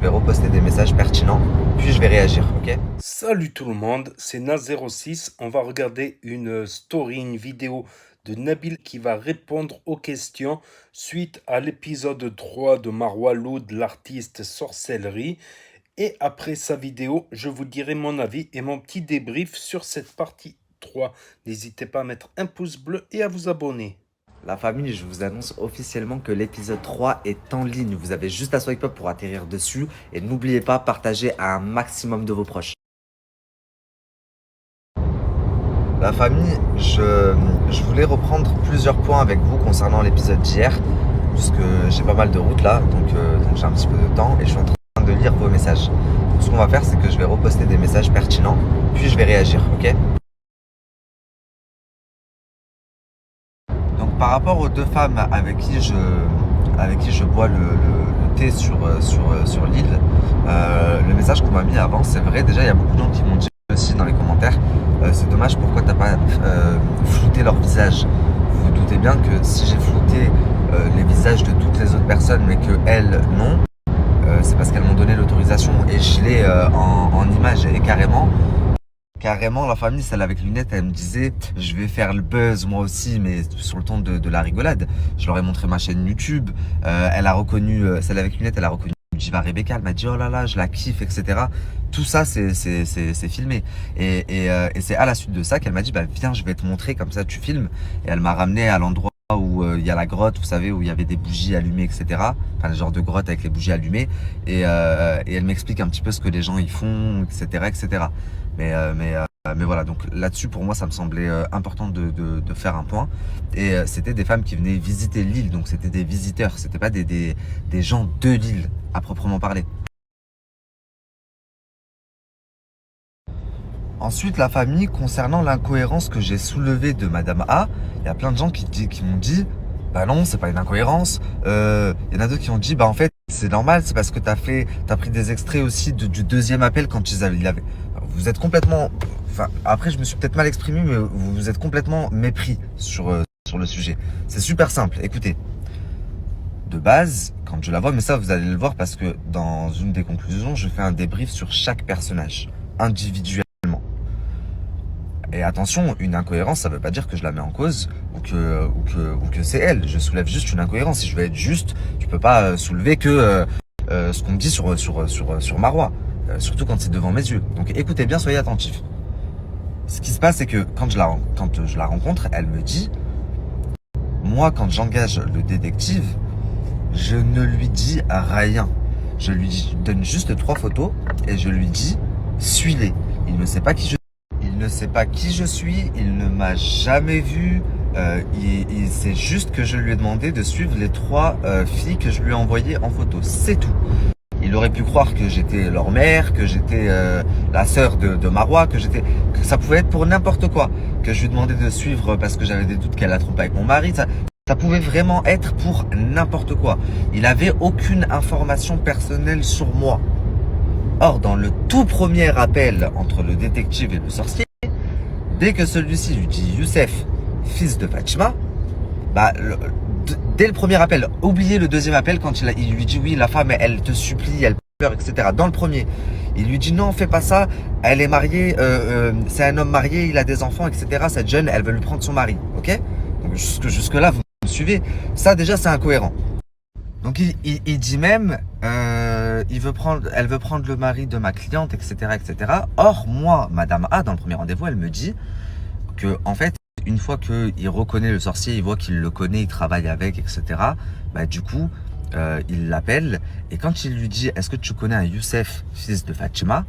vais reposter des messages pertinents, puis je vais réagir, ok? Salut tout le monde, c'est Na06. On va regarder une story, une vidéo de Nabil qui va répondre aux questions suite à l'épisode 3 de Marwa Loud, l'artiste sorcellerie. Et après sa vidéo, je vous dirai mon avis et mon petit débrief sur cette partie 3. N'hésitez pas à mettre un pouce bleu et à vous abonner. La famille, je vous annonce officiellement que l'épisode 3 est en ligne. Vous avez juste à swipe up pour atterrir dessus. Et n'oubliez pas, partagez à un maximum de vos proches. La famille, je voulais reprendre plusieurs points avec vous concernant l'épisode d'hier. Puisque j'ai pas mal de route là, donc j'ai un petit peu de temps et je suis en train de lire vos messages. Donc, ce qu'on va faire, c'est que je vais reposter des messages pertinents, puis je vais réagir, ok? Donc par rapport aux deux femmes avec qui je bois le thé sur l'île, le message qu'on m'a mis avant, c'est vrai, déjà il y a beaucoup de gens qui m'ont dit aussi dans les commentaires, c'est dommage, pourquoi t'as pas flouté leur visage. Vous vous doutez bien que si j'ai flouté les visages de toutes les autres personnes mais que elles non, c'est parce qu'elles m'ont donné l'autorisation et je l'ai en image et carrément, la famille, celle avec lunettes, elle me disait je vais faire le buzz moi aussi, mais sur le ton de la rigolade. Je leur ai montré ma chaîne YouTube. Elle a reconnu, celle avec lunettes, elle a reconnu Diva Rebecca. Elle m'a dit oh là là, je la kiffe, etc. Tout ça, c'est filmé. Et c'est à la suite de ça qu'elle m'a dit bah viens, je vais te montrer, comme ça tu filmes. Et elle m'a ramené à l'endroit où il y a la grotte, vous savez, où il y avait des bougies allumées, etc. Enfin, le genre de grotte avec les bougies allumées. Et elle m'explique un petit peu ce que les gens y font, etc., etc. Mais voilà, donc là-dessus, pour moi, ça me semblait important de faire un point. Et c'était des femmes qui venaient visiter l'île, donc c'était des visiteurs, c'était pas des gens de l'île, à proprement parler. Ensuite, la famille, concernant l'incohérence que j'ai soulevée de Madame A, il y a plein de gens qui m'ont dit bah non, c'est pas une incohérence. Il y en a d'autres qui ont dit bah en fait, c'est normal, c'est parce que t'as pris des extraits aussi du deuxième appel quand il avait. Vous êtes complètement. Enfin, après, je me suis peut-être mal exprimé, mais vous êtes complètement mépris sur le sujet. C'est super simple. Écoutez, de base, quand je la vois, mais ça, vous allez le voir parce que dans une des conclusions, je fais un débrief sur chaque personnage, individuellement. Et attention, une incohérence, ça veut pas dire que je la mets en cause ou que c'est elle. Je soulève juste une incohérence. Si je veux être juste, tu peux pas soulever que ce qu'on me dit sur Marwa. Surtout quand c'est devant mes yeux. Donc écoutez bien, soyez attentifs. Ce qui se passe, c'est que quand je la rencontre, elle me dit moi, quand j'engage le détective, je ne lui dis rien. Je lui donne juste 3 photos et je lui dis suis-les. Il ne sait pas qui je suis, il ne m'a jamais vu. C'est juste que je lui ai demandé de suivre les 3 filles que je lui ai envoyées en photo. C'est tout. Il aurait pu croire que j'étais leur mère, que j'étais la sœur de Marwa, que ça pouvait être pour n'importe quoi. Que je lui demandais de suivre parce que j'avais des doutes qu'elle la trompé avec mon mari. Ça pouvait vraiment être pour n'importe quoi. Il avait aucune information personnelle sur moi. Or, dans le tout premier appel entre le détective et le sorcier, dès que celui-ci lui dit Youssef, fils de Fatima, bah, dès le premier appel, oubliez le deuxième appel quand il lui dit oui, la femme, elle te supplie, elle pleure, etc. Dans le premier, il lui dit non, fais pas ça, elle est mariée, c'est un homme marié, il a des enfants, etc. Cette jeune, elle veut lui prendre son mari, ok? Donc jusque là, vous me suivez? Ça déjà, c'est incohérent. Donc il dit même, elle veut prendre le mari de ma cliente, etc., etc. Or moi, Madame A, dans le premier rendez-vous, elle me dit que en fait, une fois qu'il reconnaît le sorcier, il voit qu'il le connaît, il travaille avec, etc. Bah du coup, il l'appelle et quand il lui dit, est-ce que tu connais un Youssef, fils de Fatima?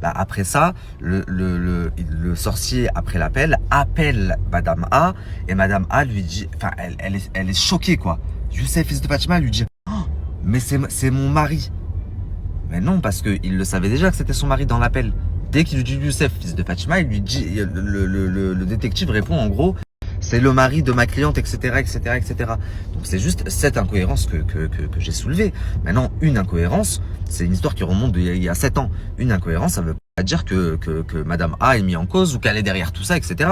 Bah après ça, le sorcier, après l'appel, appelle Madame A et Madame A lui dit, enfin, elle est choquée quoi. Youssef, fils de Fatima, lui dit, oh, mais c'est mon mari. Mais non, parce qu'il le savait déjà que c'était son mari dans l'appel. Dès qu'il lui dit Youssef, fils de Fatima, il lui dit, le détective répond en gros, c'est le mari de ma cliente, etc., etc., etc. Donc c'est juste cette incohérence que j'ai soulevée. Maintenant, une incohérence, c'est une histoire qui remonte il y a 7 ans. Une incohérence, ça veut pas dire que Madame A est mise en cause ou qu'elle est derrière tout ça, etc.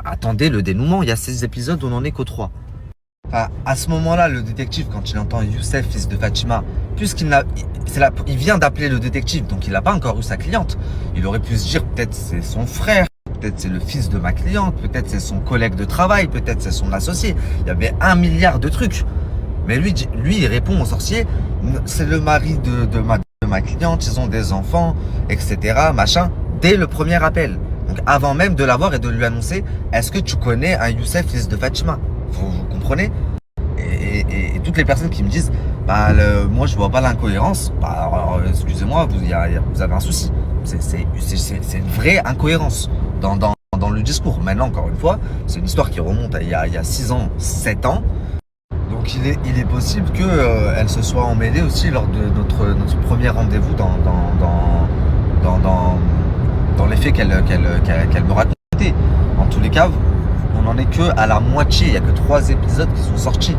Attendez le dénouement, il y a 6 épisodes, on n'en est qu'au 3. Enfin, à ce moment-là, le détective, quand il entend Youssef, fils de Fatima, puisqu'il n'a, il vient d'appeler le détective, donc il n'a pas encore eu sa cliente. Il aurait pu se dire, peut-être c'est son frère, peut-être c'est le fils de ma cliente, peut-être c'est son collègue de travail, peut-être c'est son associé. Il y avait 1 milliard de trucs. Mais lui, il répond au sorcier, c'est le mari de ma cliente, ils ont des enfants, etc., machin, dès le premier appel. Donc avant même de l'avoir et de lui annoncer, est-ce que tu connais un Youssef, fils de Fatima? Vous comprenez? Et toutes les personnes qui me disent, bah, moi je vois pas l'incohérence, bah, alors, excusez-moi, vous avez un souci. C'est une vraie incohérence dans le discours. Maintenant, encore une fois, c'est une histoire qui remonte à il y a 6 ans, 7 ans. Donc il est possible qu'elle se soit emmêlée aussi lors de notre premier rendez-vous dans les faits qu'elle me racontait. En tous les cas, on n'en est que à la moitié, il n'y a que 3 épisodes qui sont sortis.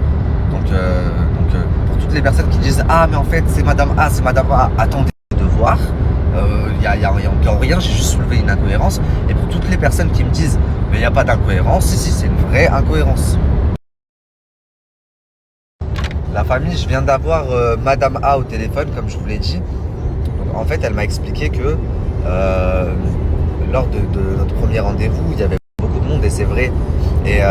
Donc, pour toutes les personnes qui disent, ah mais en fait c'est Madame A, attendez de voir. Il n'y a encore rien, j'ai juste soulevé une incohérence. Et pour toutes les personnes qui me disent, mais il n'y a pas d'incohérence, si c'est une vraie incohérence. La famille, je viens d'avoir Madame A au téléphone, comme je vous l'ai dit. Donc, en fait, elle m'a expliqué que lors de notre premier rendez-vous, il y avait beaucoup de monde et c'est vrai. Et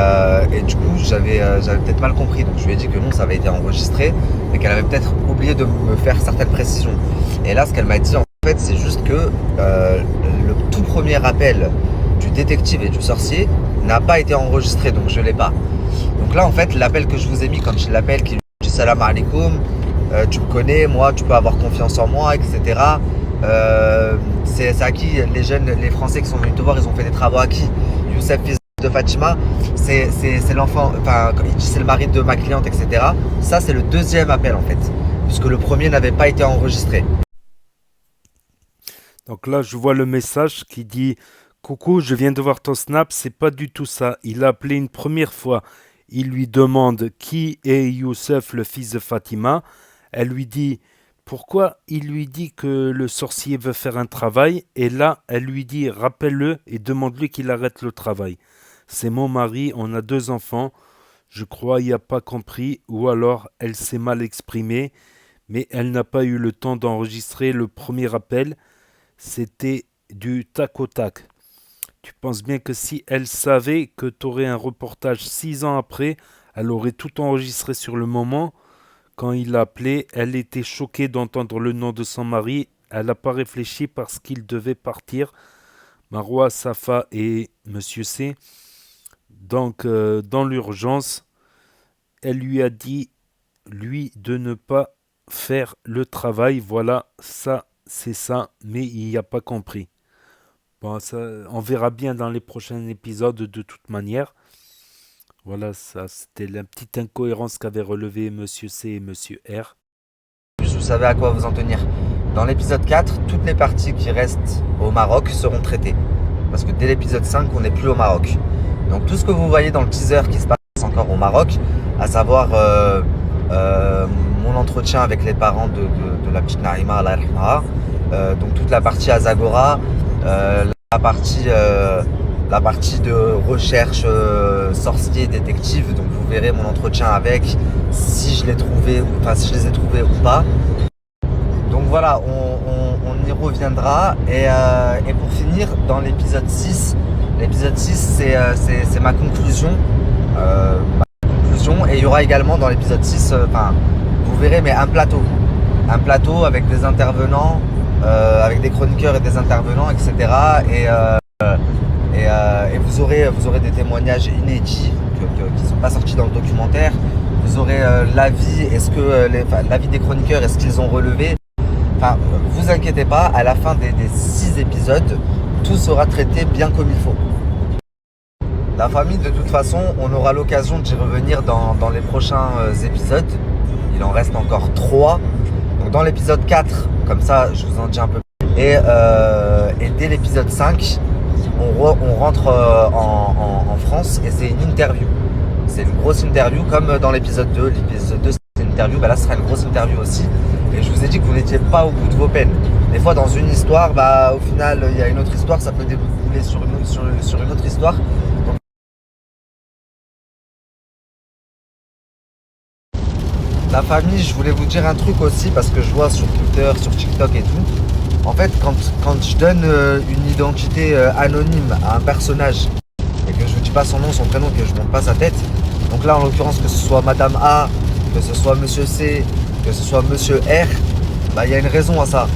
du coup, j'avais peut-être mal compris. Donc, je lui ai dit que non, ça avait été enregistré, mais qu'elle avait peut-être oublié de me faire certaines précisions. Et là, ce qu'elle m'a dit, en fait, c'est juste que le tout premier appel du détective et du sorcier n'a pas été enregistré, donc je l'ai pas. Donc là, en fait, l'appel que je vous ai mis quand il l'appelle, qui lui dit salam alaikum, tu me connais, moi, tu peux avoir confiance en moi, etc. C'est à qui les jeunes, les Français qui sont venus te voir, ils ont fait des travaux à qui? Youssef, fils de Fatima, c'est l'enfant, enfin, il dit c'est le mari de ma cliente, etc. Ça, c'est le deuxième appel, en fait, puisque le premier n'avait pas été enregistré. Donc là, je vois le message qui dit: Coucou, je viens de voir ton snap, c'est pas du tout ça. Il a appelé une première fois. Il lui demande qui est Youssef, le fils de Fatima. Elle lui dit pourquoi il lui dit que le sorcier veut faire un travail. Et là, elle lui dit rappelle-le et demande-lui qu'il arrête le travail. C'est mon mari, on a 2 enfants. Je crois il n'a pas compris ou alors elle s'est mal exprimée, mais elle n'a pas eu le temps d'enregistrer le premier appel. C'était du tac au tac. Tu penses bien que si elle savait que tu aurais un reportage 6 ans après, elle aurait tout enregistré sur le moment. Quand il l'a appelé, elle était choquée d'entendre le nom de son mari. Elle n'a pas réfléchi parce qu'il devait partir. Marwa, Safa et Monsieur C. Donc, dans l'urgence, elle lui a dit, lui, de ne pas faire le travail. Voilà, ça, c'est ça. Mais il n'a pas compris. Bon, ça, on verra bien dans les prochains épisodes de toute manière. Voilà, ça c'était la petite incohérence qu'avaient relevé Monsieur C et Monsieur R. Vous savez à quoi vous en tenir. Dans l'épisode 4, toutes les parties qui restent au Maroc seront traitées. Parce que dès l'épisode 5, on n'est plus au Maroc. Donc tout ce que vous voyez dans le teaser qui se passe encore au Maroc, à savoir mon entretien avec les parents de la petite Naïma, Allah yarhamaha, donc toute la partie Azagora, la partie de recherche sorcier détective, donc vous verrez mon entretien avec, si je l'ai trouvé, enfin si je les ai trouvés ou pas. Donc voilà, on y reviendra. Et pour finir, dans l'épisode 6, c'est ma conclusion. Et il y aura également dans l'épisode 6, vous verrez, mais un plateau. Un plateau avec des intervenants, avec des chroniqueurs et des intervenants, etc. Et vous aurez des témoignages inédits qui ne sont pas sortis dans le documentaire. Vous aurez l'avis, l'avis des chroniqueurs, est-ce qu'ils ont relevé. Enfin, vous inquiétez pas, à la fin des 6 épisodes, tout sera traité bien comme il faut. La famille, de toute façon, on aura l'occasion d'y revenir dans les prochains épisodes. Il en reste encore 3. Donc dans l'épisode 4, comme ça, je vous en dis un peu plus. Et dès l'épisode 5, on rentre en France et c'est une interview. C'est une grosse interview comme dans l'épisode 2. L'épisode 2, c'est une interview. Là, ce sera une grosse interview aussi. Et je vous ai dit que vous n'étiez pas au bout de vos peines. Des fois, dans une histoire, au final, il y a une autre histoire, ça peut débouler sur une autre histoire. Donc, La famille, je voulais vous dire un truc aussi parce que je vois sur Twitter, sur TikTok et tout. En fait, quand je donne une identité anonyme à un personnage et que je ne dis pas son nom, son prénom, que je ne montre pas sa tête, donc là en l'occurrence que ce soit Madame A, que ce soit Monsieur C, que ce soit Monsieur R, bah il y a une raison à ça.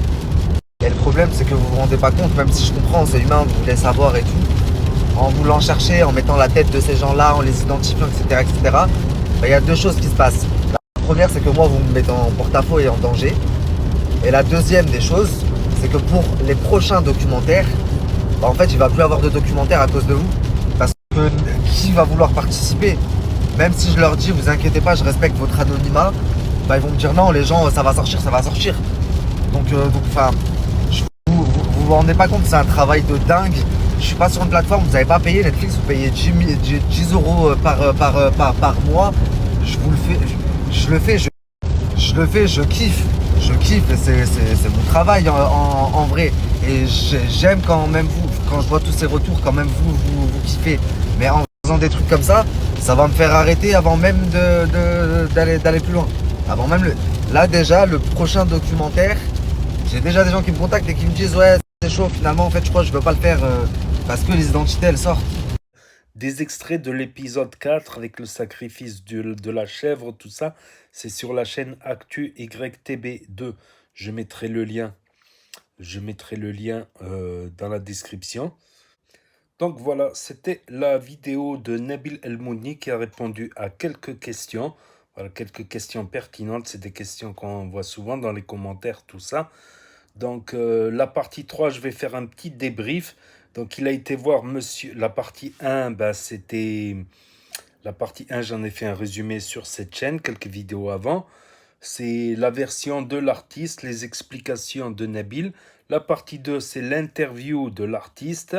Et le problème c'est que vous vous rendez pas compte, même si je comprends, c'est humain, vous voulez savoir et tout, en voulant chercher, en mettant la tête de ces gens-là, en les identifiant, etc., etc., bah, il y a deux choses qui se passent. La première, c'est que moi, vous me mettez en porte-à-faux et en danger. Et la deuxième des choses, c'est que pour les prochains documentaires, bah, en fait, il va plus avoir de documentaires à cause de vous. Parce que qui va vouloir participer? Même si je leur dis, vous inquiétez pas, je respecte votre anonymat, bah, ils vont me dire non, les gens, ça va sortir, ça va sortir. Donc enfin, vous vous rendez pas compte, c'est un travail de dingue. Je suis pas sur une plateforme, vous n'avez pas payé Netflix, vous payez 10 euros par mois. Je vous le fais, je le fais, je le fais, je kiffe. Je kiffe, c'est mon travail en vrai. Et j'aime quand même vous, quand je vois tous ces retours, quand même vous kiffez. Mais en faisant des trucs comme ça va me faire arrêter avant même d'aller plus loin. Avant même là déjà, le prochain documentaire, j'ai déjà des gens qui me contactent et qui me disent ouais c'est chaud finalement en fait je crois que je veux pas le faire parce que les identités elles sortent. Des extraits de l'épisode 4 avec le sacrifice de la chèvre, tout ça, c'est sur la chaîne Actu YTB2. Je mettrai le lien. Je mettrai le lien dans la description. Donc voilà, c'était la vidéo de Nabil El-Mouni qui a répondu à quelques questions. Voilà, quelques questions pertinentes. C'est des questions qu'on voit souvent dans les commentaires, tout ça. Donc la partie 3, je vais faire un petit débrief. Donc il a été voir monsieur. La partie 1, bah, c'était. La partie 1, j'en ai fait un résumé sur cette chaîne, quelques vidéos avant. C'est la version de l'artiste, les explications de Nabil. La partie 2, c'est l'interview de l'artiste.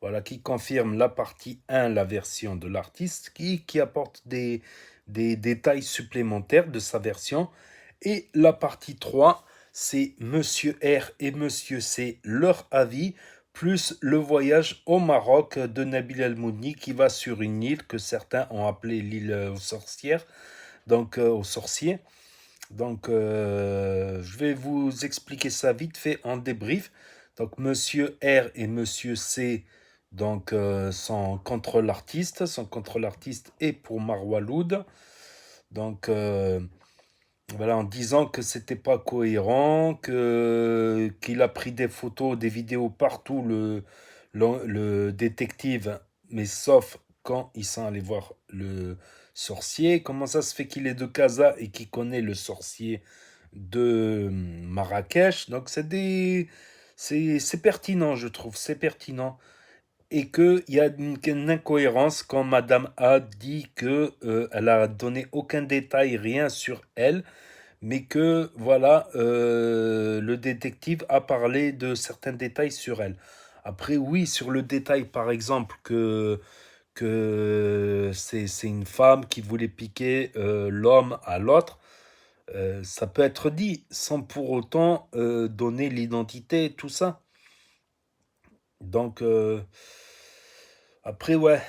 Voilà, qui confirme la partie 1, la version de l'artiste, qui apporte des détails supplémentaires de sa version. Et la partie 3, c'est Monsieur R et Monsieur C, leur avis, plus le voyage au Maroc de Nabil El-Mouni qui va sur une île que certains ont appelée l'île aux sorcières, donc aux sorciers. Donc, je vais vous expliquer ça vite fait en débrief. Donc, Monsieur R et Monsieur C donc, sont contre l'artiste et pour Marwaloud. Donc, voilà, en disant que c'était pas cohérent, qu'il a pris des photos, des vidéos partout, le détective, mais sauf quand ils sont allés voir le sorcier. Comment ça se fait qu'il est de Casa et qu'il connaît le sorcier de Marrakech? Donc c'est pertinent, je trouve, c'est pertinent. Et qu'il y a une incohérence quand Madame A dit que elle a donné aucun détail, rien sur elle, mais que voilà, le détective a parlé de certains détails sur elle. Après, oui, sur le détail, par exemple, que c'est une femme qui voulait piquer l'homme à l'autre, ça peut être dit sans pour autant donner l'identité et tout ça. Donc, après, ouais,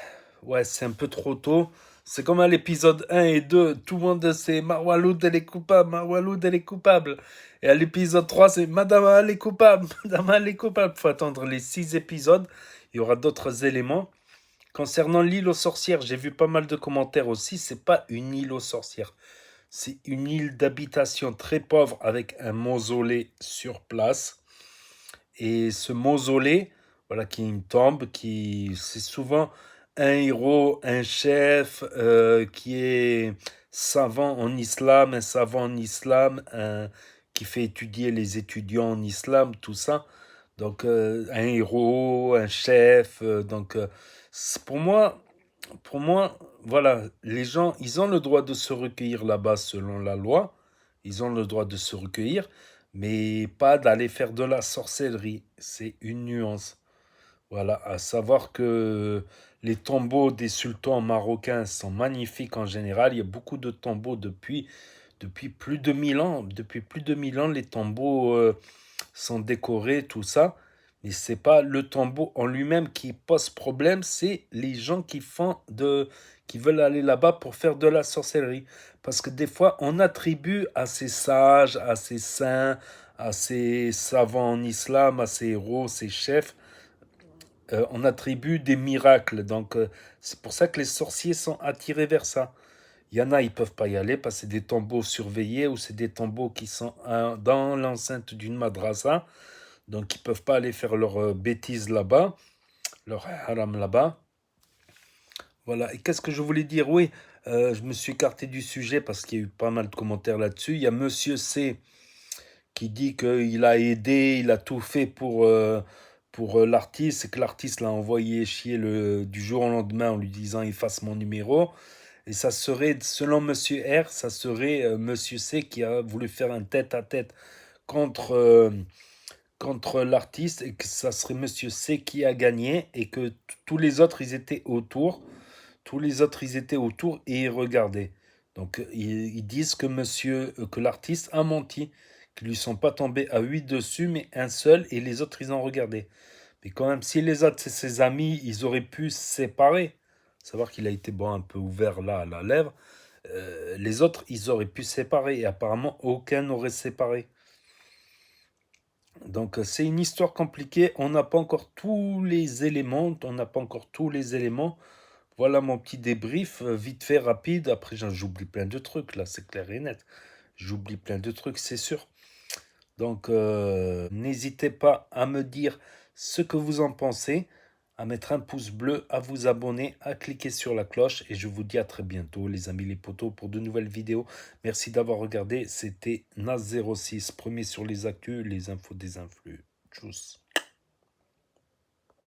c'est un peu trop tôt. C'est comme à l'épisode 1 et 2, tout le monde sait Marwaloud, elle est coupable, Marwaloud, elle est coupable. Et à l'épisode 3, c'est Madame, elle est coupable, Madame, elle est coupable. Il faut attendre les 6 épisodes. Il y aura d'autres éléments. Concernant l'île aux sorcières, j'ai vu pas mal de commentaires aussi. C'est pas une île aux sorcières. C'est une île d'habitation très pauvre avec un mausolée sur place. Et ce mausolée, voilà, qui est une tombe, c'est souvent un héros, un chef qui est savant en islam, un savant en islam, qui fait étudier les étudiants en islam, tout ça. Donc un héros, un chef. Donc pour moi, voilà, les gens, ils ont le droit de se recueillir là-bas selon la loi. Ils ont le droit de se recueillir, mais pas d'aller faire de la sorcellerie. C'est une nuance. Voilà, à savoir que les tombeaux des sultans marocains sont magnifiques en général. Il y a beaucoup de tombeaux depuis plus de 1000 ans. Depuis plus de 1000 ans, les tombeaux sont décorés, tout ça. Et c'est pas le tombeau en lui-même qui pose problème, c'est les gens qui veulent aller là-bas pour faire de la sorcellerie. Parce que des fois, on attribue à ces sages, à ces saints, à ces savants en islam, à ces héros, ces chefs, on attribue des miracles. Donc, c'est pour ça que les sorciers sont attirés vers ça. Il y en a, ils peuvent pas y aller parce que c'est des tombeaux surveillés ou c'est des tombeaux qui sont dans l'enceinte d'une madrasa. Donc, ils peuvent pas aller faire leurs bêtises là-bas, leur haram là-bas. Voilà. Et qu'est-ce que je voulais dire? Oui, je me suis écarté du sujet parce qu'il y a eu pas mal de commentaires là-dessus. Il y a Monsieur C qui dit qu'il a aidé, il a tout fait pour l'artiste, et que l'artiste l'a envoyé chier du jour au lendemain en lui disant efface mon numéro. Et ça serait, selon Monsieur R, ça serait Monsieur C qui a voulu faire un tête-à-tête contre, contre l'artiste et que ça serait Monsieur C qui a gagné et que tous les autres, ils étaient autour. Tous les autres, ils étaient autour et ils regardaient. Donc, ils disent que l'artiste a menti, qu'ils lui sont pas tombés à 8 dessus, mais un seul et les autres, ils ont regardé. Mais quand même, si les autres, c'est ses amis, ils auraient pu se séparer. Savoir qu'il a été bon un peu ouvert là à la lèvre. Les autres, ils auraient pu se séparer et apparemment, aucun n'aurait séparé. Donc, c'est une histoire compliquée. On n'a pas encore tous les éléments. On n'a pas encore tous les éléments. Voilà mon petit débrief, vite fait, rapide. Après, j'oublie plein de trucs, là, c'est clair et net. J'oublie plein de trucs, c'est sûr. Donc, n'hésitez pas à me dire ce que vous en pensez, à mettre un pouce bleu, à vous abonner, à cliquer sur la cloche. Et je vous dis à très bientôt, les amis les potos, pour de nouvelles vidéos. Merci d'avoir regardé. C'était Nas06, premier sur les actus, les infos des influx. Tchuss.